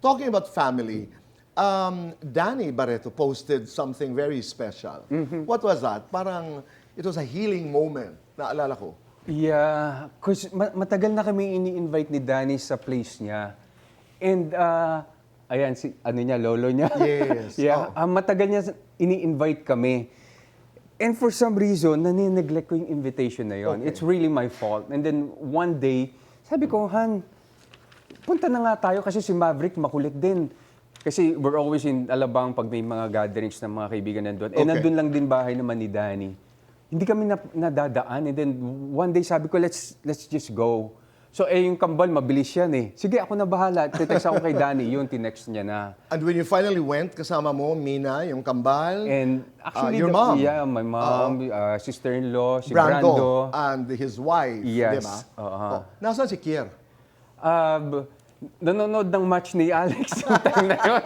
talking about family, Danny Barreto posted something very special. What was that? Parang it was a healing moment, naalala ko. Yeah, because matagal na kami ini-invite ni Danny sa place niya. And, ayan, ano niya, lolo niya. Yes. Yeah, matagal niya ini-invite kami. And for some reason, nani-neglect ko yung invitation na yon. Okay. It's really my fault. And then one day, sabi ko, Han, punta na nga tayo kasi si Maverick makulit din. Kasi we're always in Alabang pag may mga gatherings ng mga kaibigan nandun. And Okay. nandun lang din bahay naman ni Danny. Hindi kami nadadaan. And then one day sabi ko, let's just go. So yung kambal, mabilis yan eh. Sige, ako na bahala. Titext ako kay Danny. Yun, tinext niya na. And when you finally went, kasama mo, Mina, yung kambal, And actually, your mom. Yeah, my mom, sister-in-law, si Brando. and his wife, di Yes. ba? Oo. Nasaan si Kier? Nanonood ng match ni Alex yung time na yun.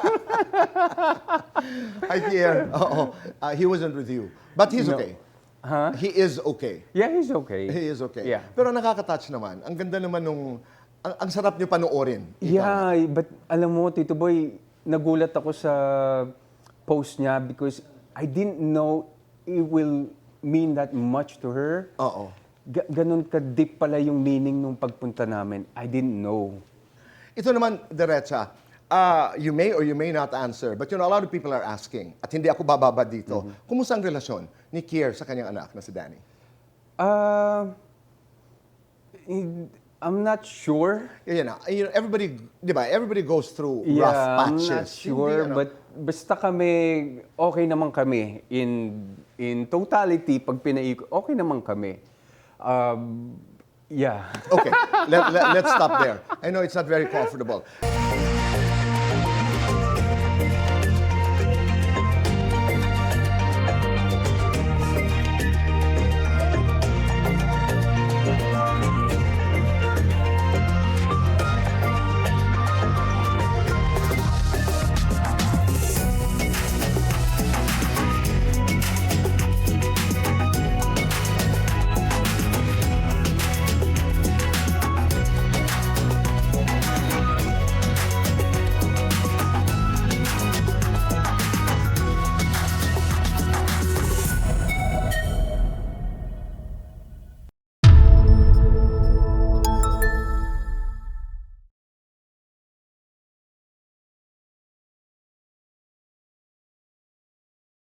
Hi, Kier. Oo. He wasn't with you. But he's No. okay. Huh? He is okay. Yeah, he's okay. He is okay. Yeah. Pero nakaka-touch naman. Ang ganda naman nung... Ang sarap niyo panoorin. Yeah, but alam mo, Tito Boy, nagulat ako sa post niya because I didn't know it will mean that much to her. Oo. Ganon ka-deep pala yung meaning nung pagpunta namin. I didn't know. Ito naman, Diretsa, you may or you may not answer, but you know, a lot of people are asking, at hindi ako bababa dito, kumusta ang relasyon ni Kier sa kanyang anak na si Danny? I'm not sure. Yan na. Everybody, di ba, everybody goes through rough I'm patches. not sure, Hindi, ano, but basta kami, okay naman kami. In totality, pag pinaiko, okay naman kami. Yeah. Okay, let's stop there. I know it's not very comfortable.